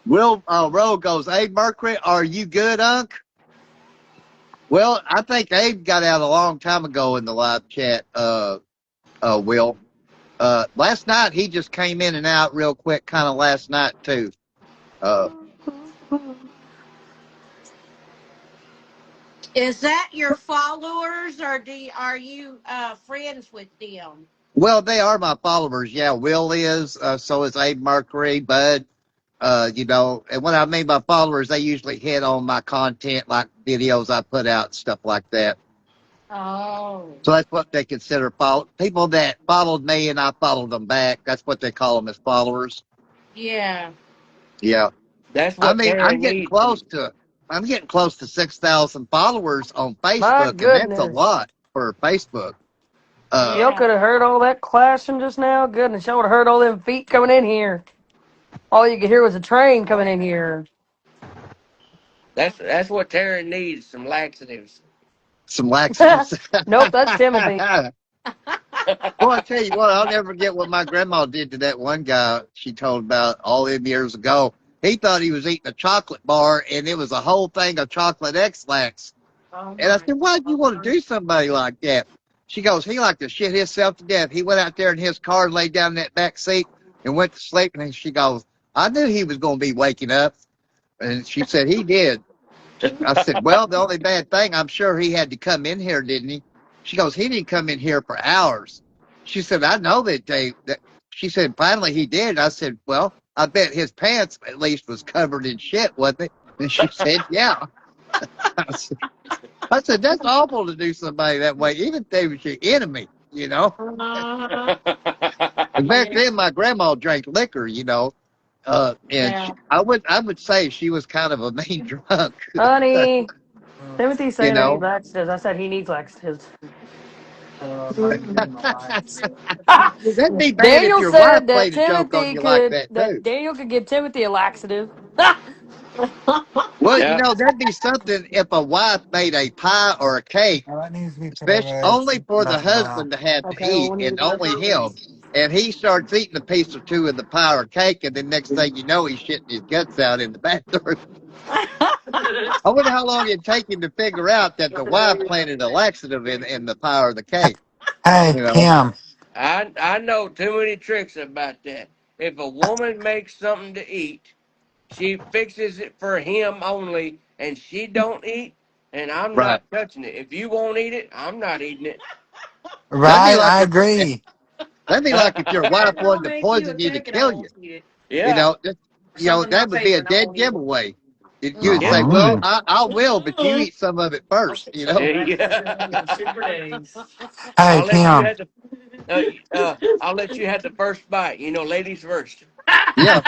Will Rowe goes, Abe Mercury, are you good, Unc? Well, I think Abe got out a long time ago in the live chat, Will. Last night he just came in and out real quick, kind of last night too. Uh, Is that your followers, or are you friends with them? well, they are my followers. Yeah, Will is. So is Abe Mercury, Bud. And what I mean by followers, they usually hit on my content, like videos I put out, stuff like that. Oh, So that's what they consider follow people that followed me and I followed them back. That's what they call them as followers. yeah. Yeah. That's I what mean, I'm Karen getting needs. close to 6,000 followers on My Facebook, and that's a goodness. lot for Facebook. Uh, Y'all Yeah. could have heard all that clashing just now. Goodness, y'all would have heard all them feet coming in here. All you could hear was a train coming in here. That's what Taryn needs. Some laxatives. some laxatives. Nope, that's Timothy. Well, I tell you what, I'll never forget what my grandma did to that one guy she told about all them years ago. He thought he was eating a chocolate bar, and it was a whole thing of chocolate X-Lax. Oh And I my said, why'd you want to God. do somebody like that? She goes, he liked to shit himself to death. He went out there in his car and laid down in that back seat and went to sleep. And she goes, I knew he was going to be waking up. And she said, he did. I said, well, the only bad thing, I'm sure he had to come in here, didn't he? She goes, he didn't come in here for hours. She said, I know that she said, finally he did. I said, well, I bet his pants at least was covered in shit, wasn't it? And she said, yeah. I said, that's awful to do somebody that way, even if they was your enemy. Uh-huh. And back Yeah. then, my grandma drank liquor. And Yeah. I would say she was kind of a mean drunk. Honey, Timothy's you saying I need know. laxatives. I said he needs laxatives. That'd be bad if Daniel your wife said that played a joke on Timothy you like could that that too. Daniel could give Timothy a laxative. Well, Yeah. that'd be something if a wife made a pie or a cake, Oh, that needs to be put especially over only for the there. husband to have to Okay, well eat we need to and go to only him. Kirby's. And he starts eating a piece or two of the pie or cake, and then next thing you know, he's shitting his guts out in the bathroom. I wonder how long it'd take him to figure out that the wife planted a laxative in the pie or the cake. Hey, You know, Kim. I know too many tricks about that. If a woman makes something to eat, she fixes it for him only, and she don't eat, and I'm right? not touching it. If you won't eat it, I'm not eating it. That'd be Right, like I if agree. that'd be like if your wife wanted I'll to make you a poison you to cake and I kill you. won't eat it. You Yeah, know, Something that not would be a paper and I dead won't eat it. giveaway. You would say, yeah, "Well, Uh-huh. I will, but you eat some of it I'll first." fix You that know? laxative yeah. in super days. Hey, I'll let you Kim. have the I'll let you have the first bite. You know, ladies first. Yeah.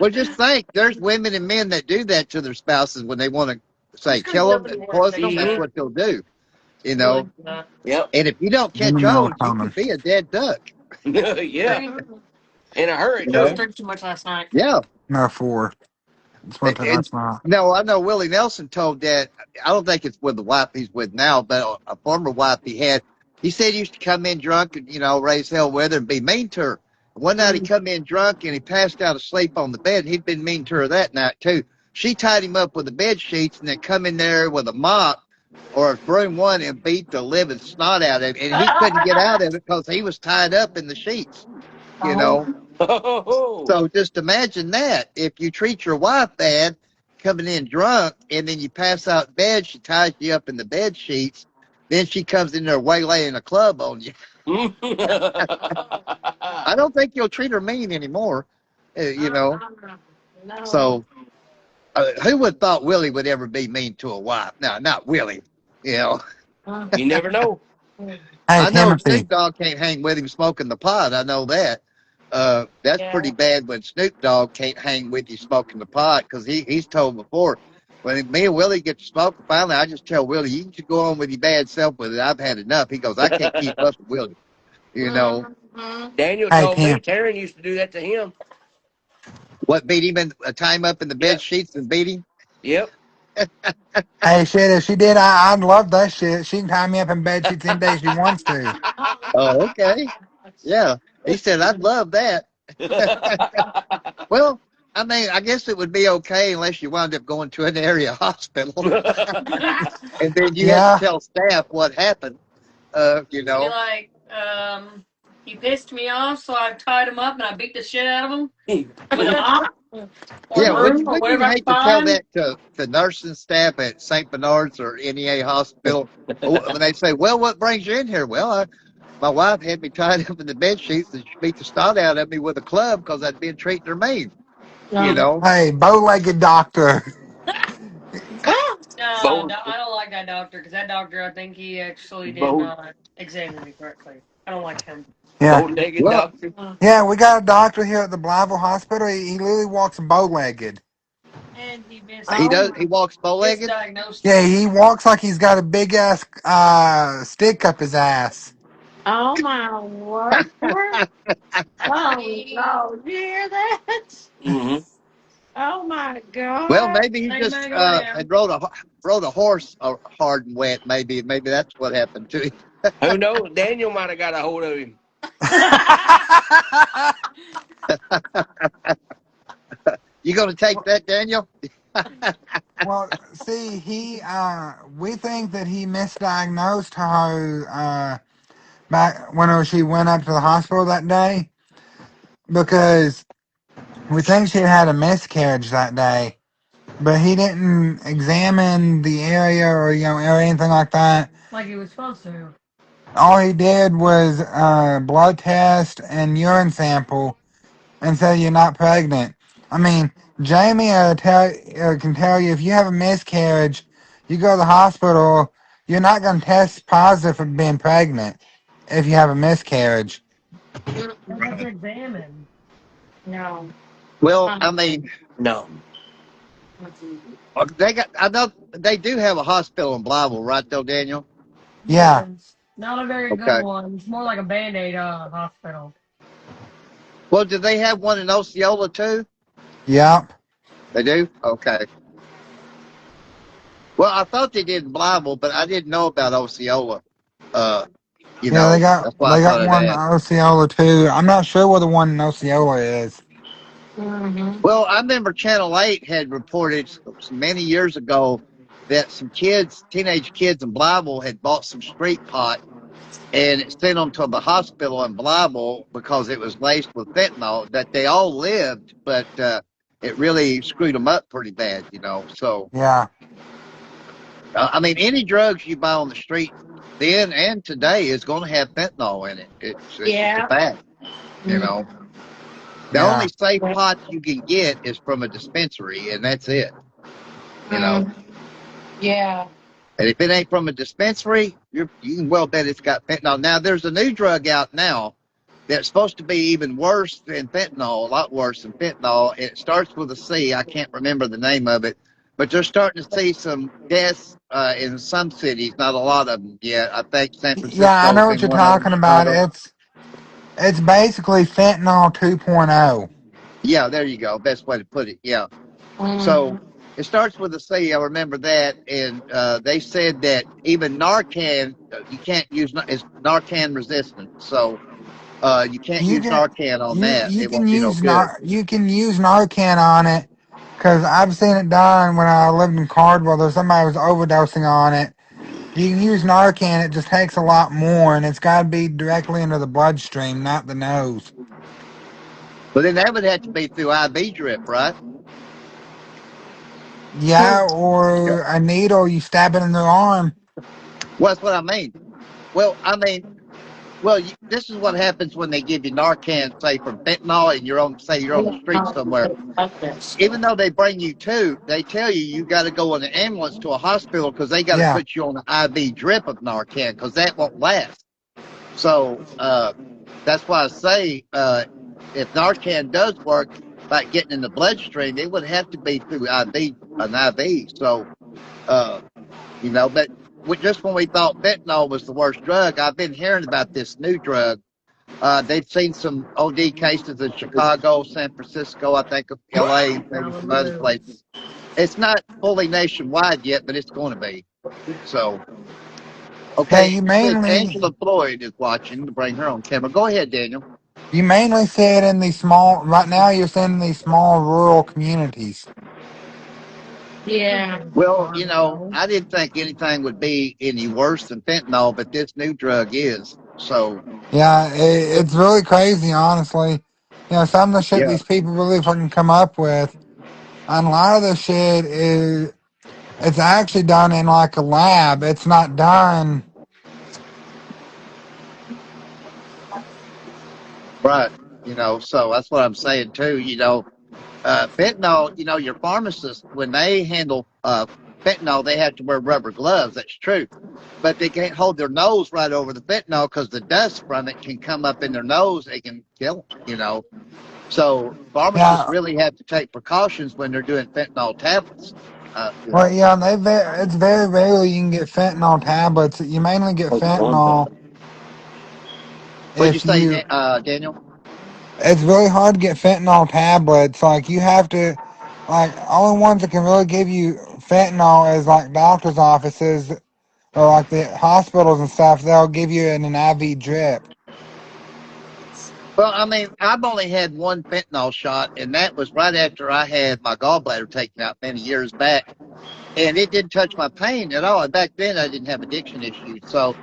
Well, just think, there's women and men that do that to their spouses when they want to I'm say just gonna kill get them up in the and morning and poison take them. That's Hmm. what they'll do. You really know, Yep. and if you don't Let me catch know on, you coming. could be a dead duck. Yeah. In a hurry You Just know? too. drank too much last night. Yeah. No, four. That's what I took And last night. no, I know Willie Nelson told that. I don't think it's with the wife he's with now, but a former wife he had. He said he used to come in drunk and raise hell with her and be mean to her. One night he come in drunk and he passed out asleep on the bed. He'd been mean to her that night too. She tied him up with the bed sheets and then come in there with a mop or a broom one and beat the living snot out of him. And he couldn't get out of it because he was tied up in the sheets. You Oh. know. Oh, So just imagine that. If you treat your wife bad, coming in drunk, and then you pass out in bed, she ties you up in the bed sheets, then she comes in there waylaying a club on you. I don't think you'll treat her mean anymore. You know. No. So who would have thought Willie would ever be mean to a wife? No, not Willie. You know. you never know. Hey, I know Timothy. Snoop Dogg can't hang with him smoking the pot. I know that. That's Yeah. pretty bad when Snoop Dogg can't hang with you smoking the pot because he's told before when me and Willie get to smoking. Finally, I just tell Willie, you can just go on with your bad self with it. I've had enough. He goes, I can't keep up with Willie. You know Mhm. Daniel Hey, told me Kim. Taryn used to do that to him. what beat him in a time up in the bed Yep. sheets and beat him? Yep. Hey, shit, if she did, I'd love that shit. She can tie me up in bed sheets any day she wants to. Oh, okay, yeah. He said, I'd love that. Well, I mean, I guess it would be okay unless you wound up going to an area hospital and then you had to Yeah. tell staff what happened. You Be know, like, he pissed me off, so I tied him up and I beat the shit out of him with a mop or yeah. broom or Wouldn't you whatever I could hate to tell find. that to nursing staff at St. Bernard's or NEA hospital when they say, "Well, what brings you in here?" Well, my wife had me tied up in the bed sheets and she beat the snot out of me with a club because I'd been treating her mean. You know, Hey, bow-legged doctor. No, Bold, I don't like that doctor because that doctor, I think he actually did bold, not examine me correctly. I don't like him. Yeah. bold-legged well, doctor. Yeah, we got a doctor here at the Blytheville Hospital. He literally walks bow-legged. And he he does. Oh. He walks bow legged. misdiagnosed Yeah, me. he walks like he's got a big ass stick up his ass. Oh my word. Oh no, you hear that? Mm-hmm. Oh my Well, God. maybe he just Amen to that. had rode a horse hard and wet. Maybe that's what happened to him. Who knows? Daniel might have got a hold of him. You gonna take that, Daniel? Well, see, we think that he misdiagnosed her back when she went up to the hospital that day because we think she had a miscarriage that day, but he didn't examine the area or anything like that. Like he was supposed to. All he did was blood test and urine sample and say you're not pregnant. I mean, Jamie can tell you if you have a miscarriage, you go to the hospital, you're not going to test positive for being pregnant if you have a miscarriage. They have to examine. No. Well, I mean, No. they got. I know they do have a hospital in Blyville, right? Though, Daniel. Yeah, Yes. Not a very good Okay. one. It's more like a Band-Aid hospital. Well, do they have one in Osceola too? yep. They do. Okay. Well, I thought they did in Blyville, but I didn't know about Osceola. Uh, Yeah, they got that's why I they got thought I'd one in ask. Osceola too. I'm not sure where the one in Osceola is. Mm-hmm. Well, I remember Channel 8 had reported many years ago that some kids, teenage kids in Blyville, had bought some street pot and it sent them to the hospital in Blyville because it was laced with fentanyl. That they all lived, but it really screwed them up pretty bad. So, Yeah, I mean, any drugs you buy on the street then and today is going to have fentanyl in it. It's just a Yeah. fact. You Mm-hmm. know, the only yeah, safe pot you can get is from a dispensary, and that's it. You know. Mm-hmm. Yeah. And if it ain't from a dispensary, you can well bet it's got fentanyl. Now, there's a new drug out now that's supposed to be even worse than fentanyl, a lot worse than fentanyl. It starts with a C. I can't remember the name of it, but they're starting to see some deaths in some cities, not a lot of them yet. I think San yeah. I Francisco's know what been you're one of them, talking about. Chicago. It's basically fentanyl 2.0. Yeah, there you go. Best way to put it. Yeah. Mm-hmm. So it starts with a C. I remember that, and they said that even Narcan, you can't use it's Narcan resistant. So you can't You use can Narcan on that. you It can won't be no use good. You can use Narcan on it because I've seen it done when I lived in Cardwell. There's somebody was overdosing on it. You can use Narcan. It just takes a lot more, and it's got to be directly into the bloodstream, not the nose. But then that would have to be through IV drip, right? Yeah, Yeah. or a needle. You stab it in the arm. Well, that's what I mean. Well, I mean, this is what happens when they give you Narcan, say from fentanyl, and say you're on the street somewhere. Even though they bring you to, they tell you got to go in an ambulance to a hospital because they got to Yeah, put you on an IV drip of Narcan because that won't last. So that's why I say if Narcan does work by getting in the bloodstream, it would have to be through an IV. So uh, but just when we thought fentanyl was the worst drug, I've been hearing about this new drug. They've seen some OD cases in Chicago, San Francisco, I think LA, maybe some other Malibu. places. It's not fully nationwide yet, but it's going to be. So, yeah. okay, it says Angela Floyd is watching to bring her on camera. Go ahead, Daniel. You mainly see it in these small. Right now, you're seeing these small rural communities. Yeah. Well, Cardwell. I didn't think anything would be any worse than fentanyl, but this new drug is. So, Yeah, it's really crazy, honestly. Some of the shit yeah, these people really fucking come up with, and a lot of the shit is it's actually done in like a lab. It's not done. right. So that's what I'm saying too. Fentanyl, your pharmacists, when they handle fentanyl, they have to wear rubber gloves. That's true. But they can't hold their nose right over the fentanyl because the dust from it can come up in their nose. It can kill them. So pharmacists Yeah, really have to take precautions when they're doing fentanyl tablets. Uh, you well, know. yeah, it's very rarely you can get fentanyl tablets. You mainly get fentanyl. What'd you If say, you, Daniel? it's really hard to get fentanyl tablets. Like you have to, like only ones that can really give you fentanyl is like doctors' offices or like the hospitals and stuff. They'll give you in an IV drip. Well, I mean, I've only had one fentanyl shot, and that was right after I had my gallbladder taken out many years back. And it didn't touch my pain at all. And back then, I didn't have addiction issues. So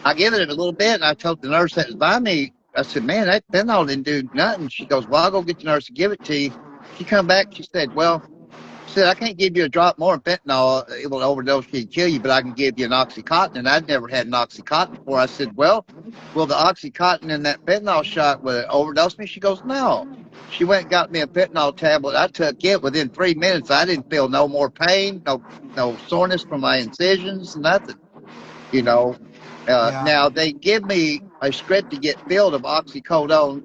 I gave it a little bit, and I told the nurse that was by me, I said, man, that fentanyl didn't do nothing. She goes, well, I'll go get the nurse to give it to you. She come back, she said, well, she said, I can't give you a drop more of fentanyl. It will overdose you and kill you, but I can give you an Oxycontin. And I'd never had an Oxycontin before. I said, well, will the Oxycontin in that fentanyl shot will it overdose me? She goes, no. She went and got me a fentanyl tablet. I took it within 3 minutes. I didn't feel no more pain, no soreness from my incisions, nothing, you know. Yeah. Now they give me a script to get filled of oxycodone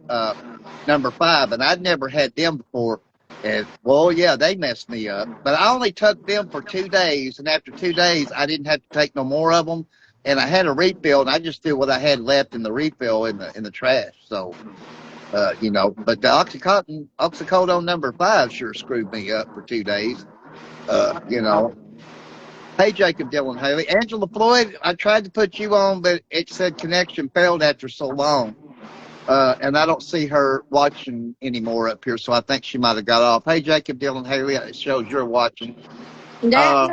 number 5, and I'd never had them before. And well, yeah, they messed me up. But I only took them for 2 days, and after 2 days, I didn't have to take no more of them. And I had a refill, and I just threw what I had left in the refill in the trash. So, but the oxycodone number 5 sure screwed me up for 2 days. Uh, you know, Hey, Jacob Dylan Haley. Angela Floyd, I tried to put you on, but it said connection failed after so long. And I don't see her watching anymore up here, so I think she might have got off. Hey, Jacob Dylan Haley, it shows you're watching. That Uh,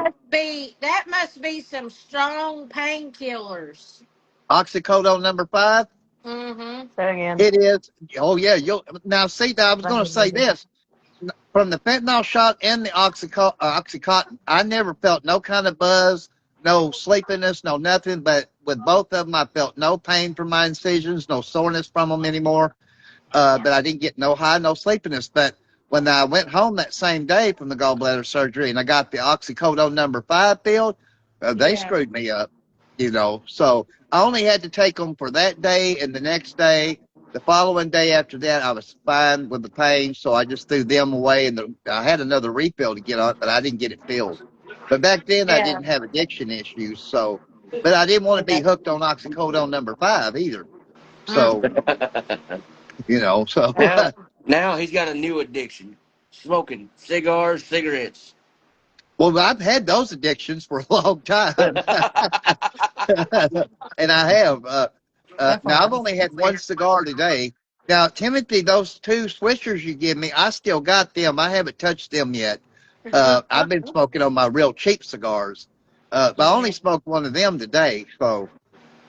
must be some strong painkillers. Oxycodone number 5, Mm-hmm. Say again. it is. Oh, yeah. You'll now see. I was going to say this from the fentanyl shot and the Oxycontin. I never felt no kind of buzz, no sleepiness, no nothing. But with both of them, I felt no pain from my incisions, no soreness from them anymore. But I didn't get no high, no sleepiness. But when I went home that same day from the gallbladder surgery and I got the oxycodone number 5 filled, they Yeah. screwed me up, So I only had to take them for that day and the next day. The following day after that, I was fine with the pain, so I just threw them away. And I had another refill to get on, but I didn't get it filled. But back then, I Yeah. didn't have addiction issues, but I didn't want to be hooked on oxycodone number 5 either. Mm. So so now, now he's got a new addiction: smoking cigars, cigarettes. well, I've had those addictions for a long time, and I have. Now I've only had one cigar today. Now, Timothy, those 2 swishers you give me, I still got them. I haven't touched them yet. I've been smoking on my real cheap cigars, but I only Yeah. smoked one of them today. So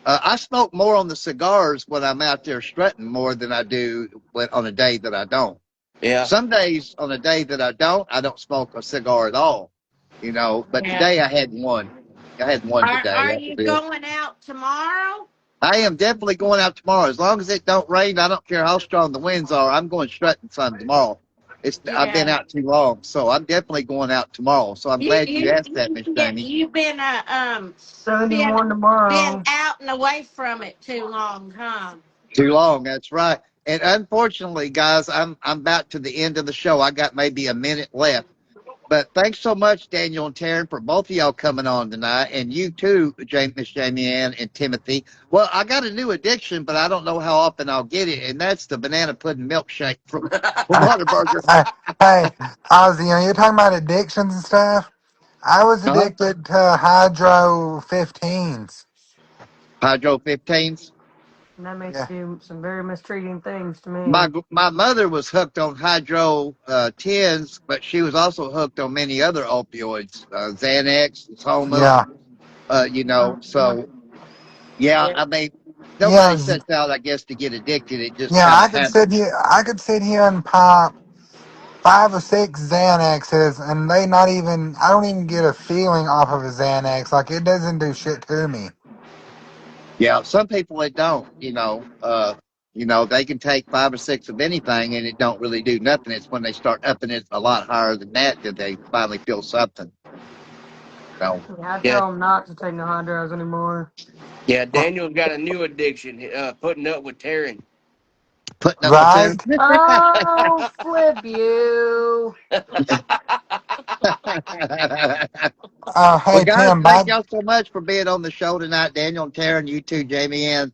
I smoke more on the cigars when I'm out there strutting more than I do on a day that I don't. Yeah. Some days on a day that I don't smoke a cigar at all, but Yeah. today I had one. I had one today. Are That was you it. going out tomorrow? I am definitely going out tomorrow. As long as it don't rain, I don't care how strong the winds are. I'm going strutting some tomorrow. I've been Yeah. out too long, so I'm definitely going out tomorrow. So I'm You glad you you asked that, Miss Jamie. you've been been 71 been tomorrow. out and away from it too long, huh? Too long. That's right. And unfortunately, guys, I'm about to the end of the show. I got maybe a minute left. But thanks so much, Daniel and Taryn, for both of y'all coming on tonight, and you too, Miss Jamie Ann and Timothy. Well, I got a new addiction, but I don't know how often I'll get it, and that's the banana pudding milkshake from Whataburger. Hey, hey, Ozzy, you're talking about addictions and stuff. I was Huh? addicted to Hydro 15s. Hydro 15s. And that makes Yeah, do some very mistreating things to My me. my mother was hooked on Hydro 10s, but she was also hooked on many other opioids, Xanax, Toma, yeah, So yeah, Yeah. I mean, yeah, nobody sets out, I guess, to get addicted. It just yeah. kind of happens. I could sit here and pop 5 or 6 Xanaxes, and they not even. I don't even get a feeling off of a Xanax. Like it doesn't do shit to me. Yeah, some people it don't. They can take 5 or 6 of anything and it don't really do nothing. It's when they start upping it a lot higher than that they finally feel something. So Yeah, I Yeah. tell them not to take no high drugs anymore. Yeah. Well, Daniel's got a new addiction: putting up with tearing. putting up with who? right? Oh, flip you. Oh, Well, hey guys, Tim, thank bye. y'all so much for being on the show tonight. Daniel and Taryn, you too, Jamie Ann.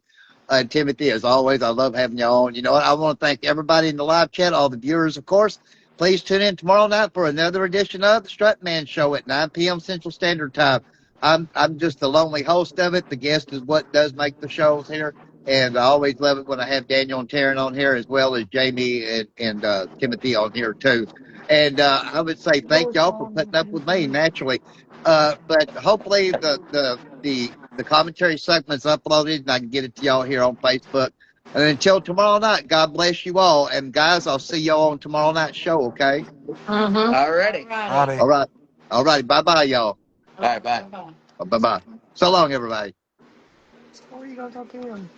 Timothy, as always, I love having you on. You know what? I want to thank everybody in the live chat, all the viewers, of course. Please tune in tomorrow night for another edition of the Strut Man Show at 9 p.m. Central Standard Time. I'm just the lonely host of it. The guest is what does make the shows here. And I always love it when I have Daniel and Taryn on here, as well as Jamie and Timothy on here, too. And I would say thank y'all for putting up with me, naturally. But hopefully the commentary segment's uploaded and I can get it to y'all here on Facebook. And until tomorrow night, God bless you all. And guys, I'll see y'all on tomorrow night's show, okay? Mm-hmm. Already. Alrighty. All right. All right. Bye-bye, y'all. All right, bye. Bye-bye. So long, everybody. Where are you gonna talk to him?